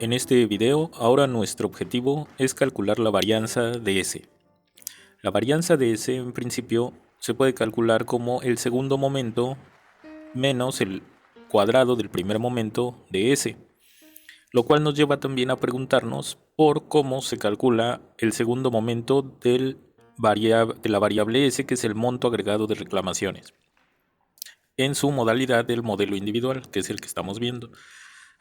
En este video, ahora nuestro objetivo es calcular la varianza de S. La varianza de S en principio se puede calcular como el segundo momento menos el cuadrado del primer momento de S, lo cual nos lleva también a preguntarnos por cómo se calcula el segundo momento de la variable S, que es el monto agregado de reclamaciones, en su modalidad del modelo individual, que es el que estamos viendo.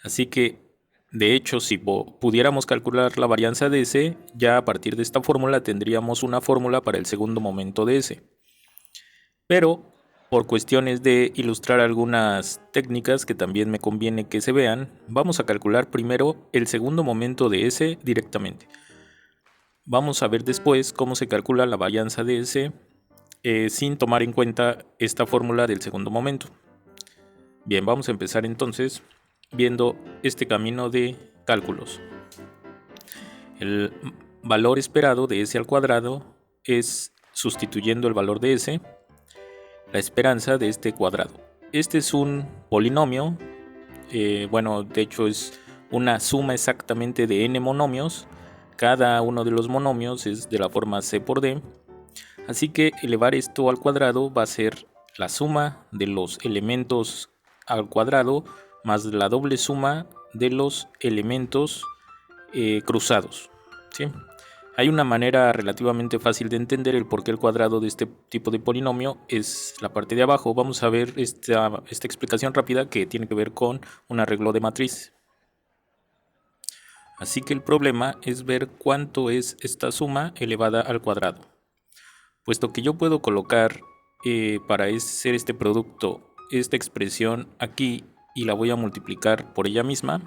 Así que, de hecho, si pudiéramos calcular la varianza de S, ya a partir de esta fórmula tendríamos una fórmula para el segundo momento de S. Pero, por cuestiones de ilustrar algunas técnicas que también me conviene que se vean, vamos a calcular primero el segundo momento de S directamente. Vamos a ver después cómo se calcula la varianza de S sin tomar en cuenta esta fórmula del segundo momento. Bien, vamos a empezar entonces viendo este camino de cálculos. El valor esperado de S al cuadrado es, sustituyendo el valor de S, la esperanza de este cuadrado. Este es un polinomio, de hecho es una suma exactamente de n monomios. Cada uno de los monomios es de la forma C por D, así que elevar esto al cuadrado va a ser la suma de los elementos al cuadrado más la doble suma de los elementos cruzados, ¿sí? Hay una manera relativamente fácil de entender el por qué el cuadrado de este tipo de polinomio es la parte de abajo. Vamos a ver esta explicación rápida que tiene que ver con un arreglo de matriz. Así que el problema es ver cuánto es esta suma elevada al cuadrado. Puesto que yo puedo colocar para hacer este producto esta expresión aquí y la voy a multiplicar por ella misma,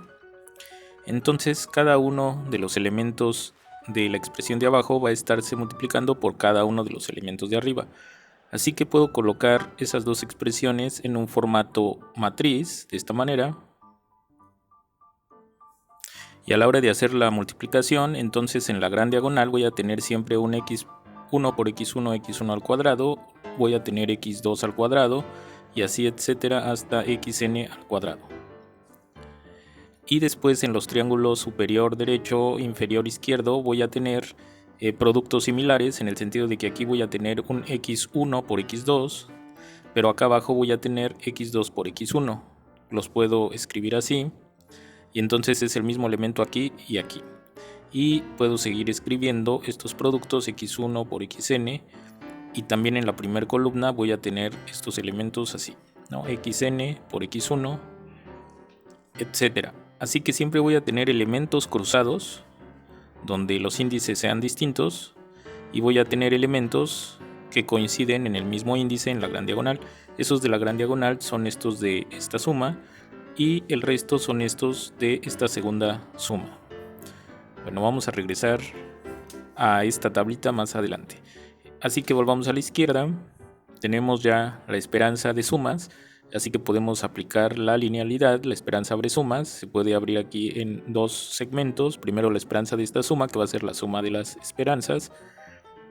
entonces cada uno de los elementos de la expresión de abajo va a estarse multiplicando por cada uno de los elementos de arriba. Así que puedo colocar esas dos expresiones en un formato matriz de esta manera. Y a la hora de hacer la multiplicación, entonces en la gran diagonal voy a tener siempre un x1 por x1 al cuadrado, voy a tener x2 al cuadrado y así etcétera hasta xn al cuadrado. Y después en los triángulos superior derecho, inferior izquierdo voy a tener productos similares, en el sentido de que aquí voy a tener un x1 por x2, pero acá abajo voy a tener x2 por x1. Los puedo escribir así, y entonces es el mismo elemento aquí y aquí. Y puedo seguir escribiendo estos productos x1 por xn, y también en la primera columna voy a tener estos elementos así, ¿no? xn por x1, etcétera. Así que siempre voy a tener elementos cruzados donde los índices sean distintos, y voy a tener elementos que coinciden en el mismo índice en la gran diagonal. Esos de la gran diagonal son estos de esta suma y el resto son estos de esta segunda suma. Bueno, vamos a regresar a esta tablita más adelante. Así que volvamos a la izquierda. Tenemos ya la esperanza de sumas, así que podemos aplicar la linealidad. La esperanza abre sumas, se puede abrir aquí en dos segmentos. Primero la esperanza de esta suma, que va a ser la suma de las esperanzas,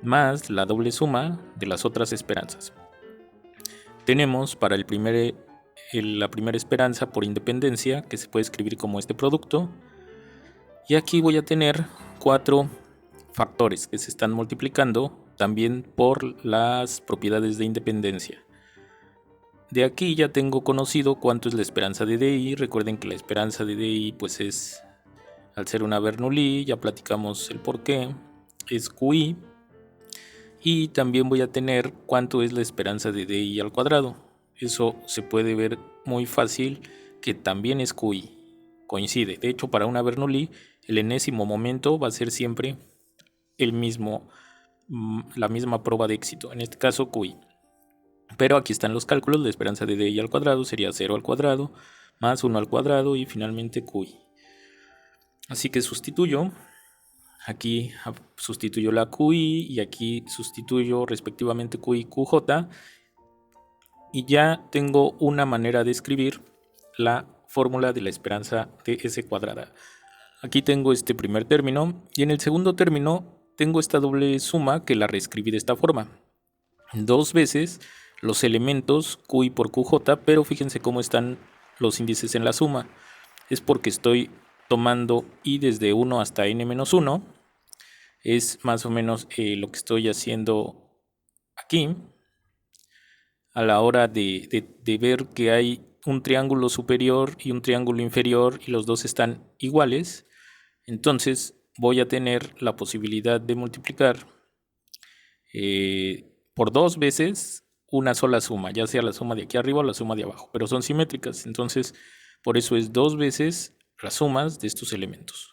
más la doble suma de las otras esperanzas. Tenemos para la primera esperanza por independencia, que se puede escribir como este producto, y aquí voy a tener 4 factores que se están multiplicando también por las propiedades de independencia. De aquí ya tengo conocido cuánto es la esperanza de DI. Recuerden que la esperanza de DI pues es, al ser una Bernoulli, ya platicamos el por qué, es QI. Y también voy a tener cuánto es la esperanza de DI al cuadrado. Eso se puede ver muy fácil, que también es QI, coincide. De hecho, para una Bernoulli el enésimo momento va a ser siempre la misma prueba de éxito, en este caso QI. Pero aquí están los cálculos. La esperanza de DI al cuadrado sería 0 al cuadrado más 1 al cuadrado y finalmente QI. Así que sustituyo. Aquí sustituyo la QI y aquí sustituyo respectivamente QI y QJ. Y ya tengo una manera de escribir la fórmula de la esperanza de S cuadrada. Aquí tengo este primer término y en el segundo término tengo esta doble suma que la reescribí de esta forma. Dos veces los elementos QI por QJ, pero fíjense cómo están los índices en la suma. Es porque estoy tomando y desde 1 hasta n-1. Es más o menos lo que estoy haciendo aquí. A la hora de ver que hay un triángulo superior y un triángulo inferior y los dos están iguales, entonces voy a tener la posibilidad de multiplicar por 2 veces una sola suma, ya sea la suma de aquí arriba o la suma de abajo, pero son simétricas, entonces por eso es 2 veces las sumas de estos elementos.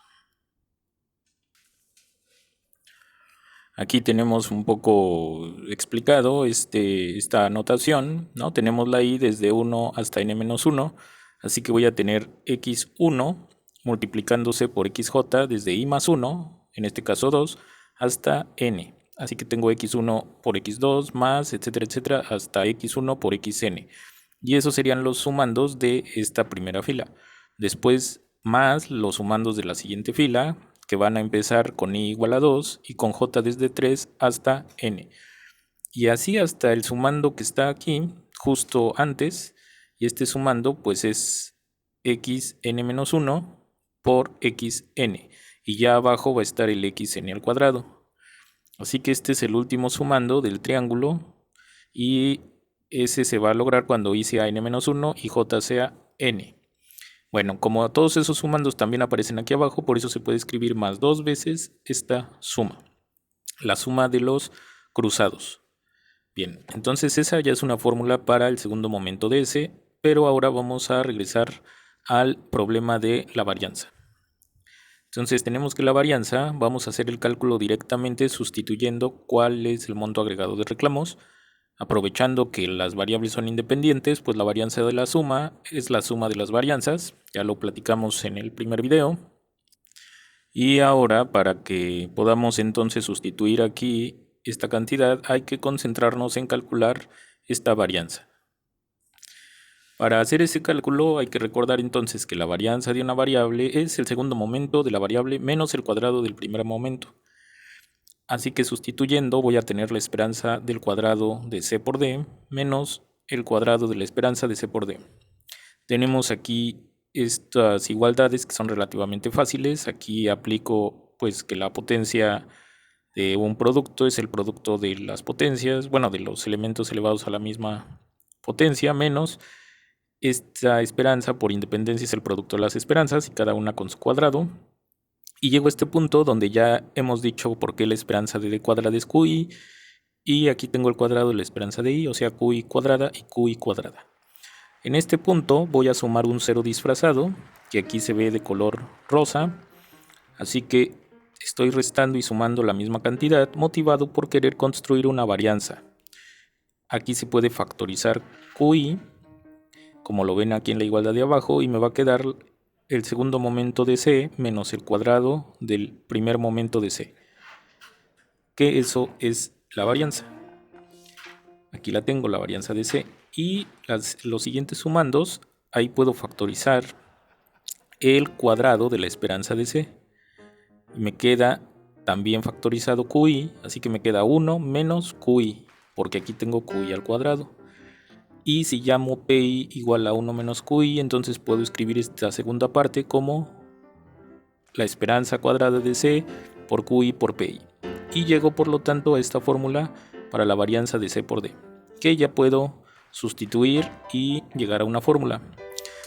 Aquí tenemos un poco explicado esta notación, ¿no? Tenemos la i desde 1 hasta n-1, así que voy a tener x1 multiplicándose por xj desde i más 1, en este caso 2, hasta n. Así que tengo x1 por x2 más, etcétera, etcétera, hasta x1 por xn. Y esos serían los sumandos de esta primera fila. Después más los sumandos de la siguiente fila, que van a empezar con i igual a 2 y con j desde 3 hasta n. Y así hasta el sumando que está aquí, justo antes, y este sumando pues es xn-1 por xn. Y ya abajo va a estar el xn al cuadrado. Así que este es el último sumando del triángulo y ese se va a lograr cuando i sea n-1 y j sea n. Bueno, como todos esos sumandos también aparecen aquí abajo, por eso se puede escribir más 2 veces esta suma, la suma de los cruzados. Bien, entonces esa ya es una fórmula para el segundo momento de S, pero ahora vamos a regresar al problema de la varianza. Entonces tenemos que la varianza, vamos a hacer el cálculo directamente sustituyendo cuál es el monto agregado de reclamos. Aprovechando que las variables son independientes, pues la varianza de la suma es la suma de las varianzas. Ya lo platicamos en el primer video. Y ahora, para que podamos entonces sustituir aquí esta cantidad, hay que concentrarnos en calcular esta varianza. Para hacer ese cálculo hay que recordar entonces que la varianza de una variable es el segundo momento de la variable menos el cuadrado del primer momento. Así que sustituyendo voy a tener la esperanza del cuadrado de c por d menos el cuadrado de la esperanza de c por d. Tenemos aquí estas igualdades que son relativamente fáciles. Aquí aplico pues que la potencia de un producto es el producto de las potencias, bueno, de los elementos elevados a la misma potencia, menos esta esperanza por independencia es el producto de las esperanzas y cada una con su cuadrado. Y llego a este punto donde ya hemos dicho por qué la esperanza de d cuadrada es qi, y aquí tengo el cuadrado de la esperanza de i, o sea qi cuadrada y qi cuadrada. En este punto voy a sumar un cero disfrazado, que aquí se ve de color rosa, así que estoy restando y sumando la misma cantidad, motivado por querer construir una varianza. Aquí se puede factorizar qi, como lo ven aquí en la igualdad de abajo, y me va a quedar el segundo momento de C menos el cuadrado del primer momento de C, que eso es la varianza. Aquí la tengo, la varianza de C, y los siguientes sumandos, ahí puedo factorizar el cuadrado de la esperanza de C. Me queda también factorizado qi, así que me queda 1 menos qi, porque aquí tengo qi al cuadrado. Y si llamo pi igual a 1 menos qi, entonces puedo escribir esta segunda parte como la esperanza cuadrada de c por qi por pi. Y llego por lo tanto a esta fórmula para la varianza de c por d, que ya puedo sustituir y llegar a una fórmula.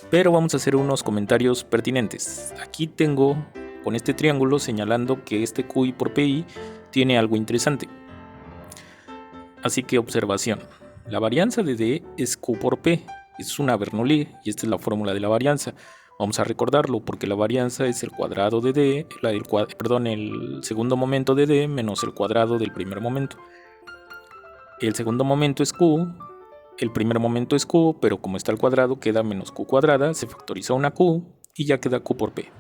Pero vamos a hacer unos comentarios pertinentes. Aquí tengo con este triángulo señalando que este qi por pi tiene algo interesante. Así que observación. La varianza de d es q por p, es una Bernoulli y esta es la fórmula de la varianza. Vamos a recordarlo porque la varianza es el cuadrado de d, el segundo momento de d menos el cuadrado del primer momento. El segundo momento es q, el primer momento es q, pero como está al cuadrado queda menos q cuadrada, se factoriza una q y ya queda q por p.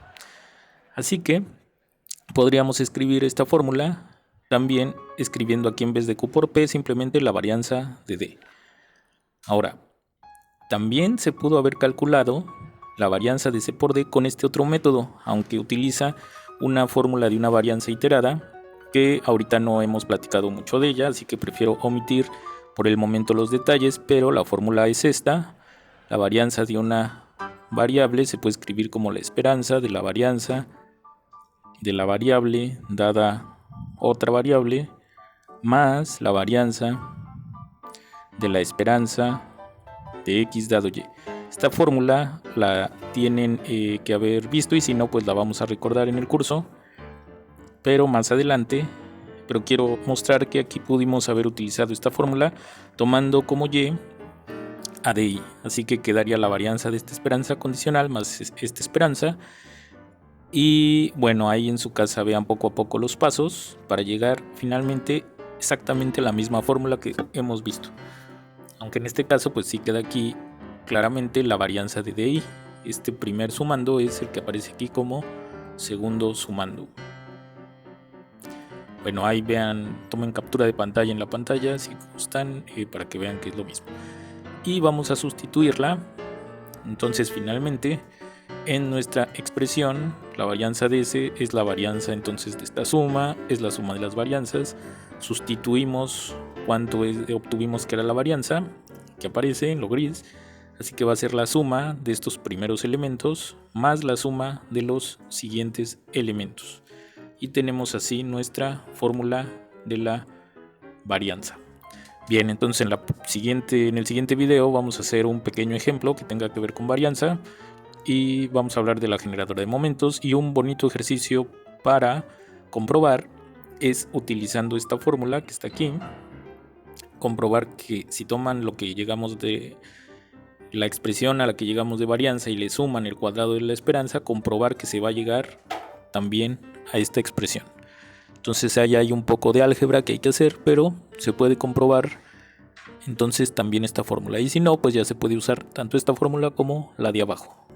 Así que podríamos escribir esta fórmula también escribiendo aquí en vez de q por p simplemente la varianza de d. Ahora, también se pudo haber calculado la varianza de c por d con este otro método, aunque utiliza una fórmula de una varianza iterada que ahorita no hemos platicado mucho de ella, así que prefiero omitir por el momento los detalles, pero la fórmula es esta, la varianza de una variable se puede escribir como la esperanza de la varianza de la variable dada otra variable más la varianza de la esperanza de x dado y. Esta fórmula la tienen que haber visto, y si no, pues la vamos a recordar en el curso, pero más adelante. Pero quiero mostrar que aquí pudimos haber utilizado esta fórmula tomando como y a de y. Así que quedaría la varianza de esta esperanza condicional más esta esperanza. Y bueno, ahí en su casa vean poco a poco los pasos para llegar finalmente exactamente a la misma fórmula que hemos visto. Aunque en este caso pues sí queda aquí claramente la varianza de DI. Este primer sumando es el que aparece aquí como segundo sumando. Bueno, ahí vean, tomen captura de pantalla en la pantalla si gustan, para que vean que es lo mismo. Y vamos a sustituirla. Entonces finalmente en nuestra expresión la varianza de S es la varianza entonces de esta suma, es la suma de las varianzas. Sustituimos cuánto obtuvimos que era la varianza que aparece en lo gris, así que va a ser la suma de estos primeros elementos más la suma de los siguientes elementos, y tenemos así nuestra fórmula de la varianza. Bien, entonces en el siguiente video vamos a hacer un pequeño ejemplo que tenga que ver con varianza, y vamos a hablar de la generadora de momentos. Y un bonito ejercicio para comprobar es, utilizando esta fórmula que está aquí, comprobar que si toman lo que llegamos de la expresión a la que llegamos de varianza y le suman el cuadrado de la esperanza, comprobar que se va a llegar también a esta expresión. Entonces ahí hay un poco de álgebra que hay que hacer, pero se puede comprobar entonces también esta fórmula, y si no, pues ya se puede usar tanto esta fórmula como la de abajo.